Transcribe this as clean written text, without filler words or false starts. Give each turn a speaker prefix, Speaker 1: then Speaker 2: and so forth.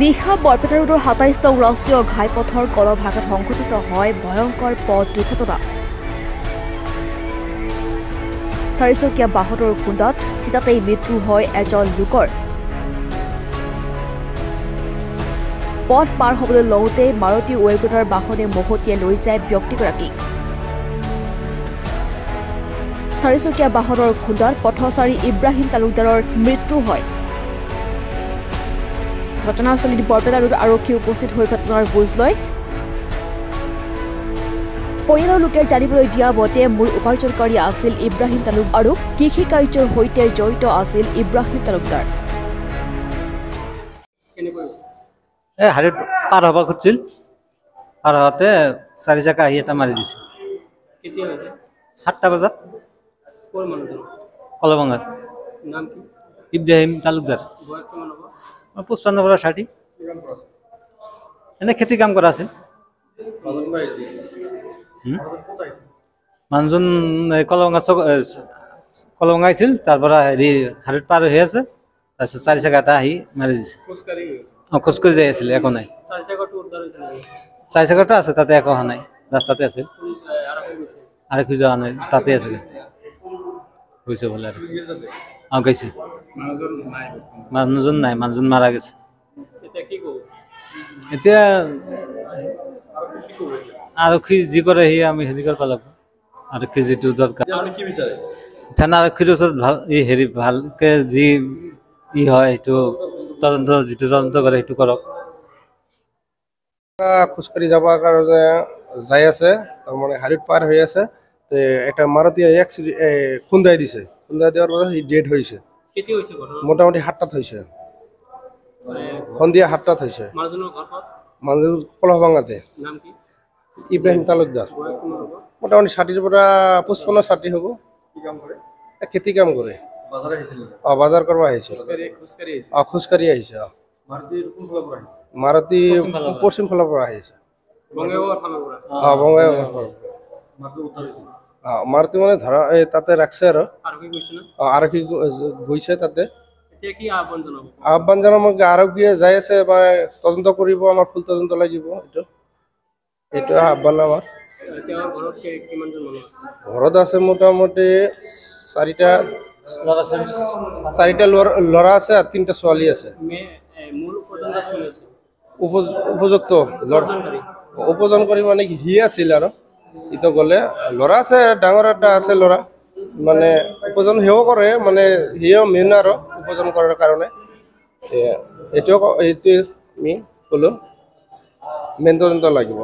Speaker 1: নিশা বৰপেটা ৰোডৰ ২৭ নং ৰাষ্ট্ৰীয় ঘাইপথৰ কলভাগত সংঘটিত হয় ভয়ংকৰ পথ দুৰ্ঘটনা। চাৰিচকীয়া বাহনৰ খুন্দাত থিতাতেই মৃত্যু হয় এজন লোকৰ। পথ পাৰ হ'বলৈ লওঁতে মাৰুতি ৱেগনাৰ বাহনে মহতিয়াই লৈ যায় ব্যক্তিগৰাকীক। চাৰিচকীয়া বাহনৰ খুন্দাত পথচাৰী ইব্ৰাহিম তালুকদাৰৰ মৃত্যু হয়। ঘটনাস্থলীত বৰপেটা ৰোড আৰক্ষী উপস্থিত হৈ ঘটনাৰ বুজ লয়। পৰিয়ালৰ লোকে জানিবলৈ দিয়া মতে মূল উপাৰ্জনকাৰী আছিল ইব্ৰাহিম তালুক আৰু কৃষি কাৰ্যৰ সৈতে জড়িত আছিল ইব্ৰাহিম তালুকদাৰ।
Speaker 2: হাৰিত পাৰ হ'ব খুজিছিল, পাৰ হওঁতে চাৰি চাকা আহি এটা মাৰি দিছে। 7টা বজাত কলভঙাত। ইব্ৰাহিম তালুকদাৰ 55 পৰা 60। এনে খেতি কাম কৰা আছে। মানুহজন কলভঙা আহিছিল, তাৰ পৰা হেৰি হাৰিত পাৰ হৈ আছে, তাৰপিছত চাৰি চাকা এটা আহি মাৰি দিছে। খোজকাঢ়ি যাই আছিলে, একো নাই। চাৰি চাকাটো আছে, তাতে একো অহা নাই, ৰাস্তাতে আছে। আৰক্ষী যোৱা নাই, তাতে আছিলে। গৈছে বোলে আৰু গৈছে। মানুহজন নাই, মানুহজন মাৰা গৈছে। এতিয়া আৰক্ষী যি কৰে সি আমি হেৰি কৰিব লাগিব। আৰক্ষী যিটো দৰকাৰ, থানা আৰক্ষীৰ ওচৰত ভাল হেৰি ভালকে যি হয় সেইটো তদন্ত, যিটো তদন্ত কৰে সেইটো কৰক।
Speaker 3: খোজকাঢ়ি যাবৰ কাৰণে যাই আছে, তাৰমানে হাৰিত পাৰ হৈ আছে, একটা মাৰুতি খুন্দাই দিছে। খুন্দাই দিয়াৰ পৰা সি ডেড হৈছে। মোটামুটি 7টাত হৈছে, সন্ধিয়া 7টাত হৈছে। মানুহজন কলভঙাতে। ইব্ৰাহিম তালুকদাৰ মোটামুটি 60ৰ পৰা 55-60 হ'ব। খেতি কাম কৰে। বজাৰ কৰিব আহিছে। খোজকাঢ়ি আহিছে। মাৰুতি পশ্চিম ফালৰ পৰা আহিছে। মাৰুতি মানে ধৰা তাতে ৰাখছে আৰু আৰক্ষী গৈছে তাতে। আহ্বান জনাম আৰক্ষীয়ে যাই আছে, তদন্ত কৰিব, আমাৰ ফুল তদন্ত লাগিব। এইটো আহ্বান আমাৰ। ঘৰত আছে মোটামুটি 4টা ল'ৰা আছে আৰু 3টা ছোৱালী আছে। উপজনকাৰী মানে সি আছিল আৰু ইটো গ'লে ল'ৰা আছে, ডাঙৰ এটা আছে ল'ৰা, মানে উপজন সেও কৰে, মানে সিও মেইন আৰু উপজন কৰাৰ কাৰণে। এইটোৱে আমি ক'লো মেইন তদন্ত লাগিব।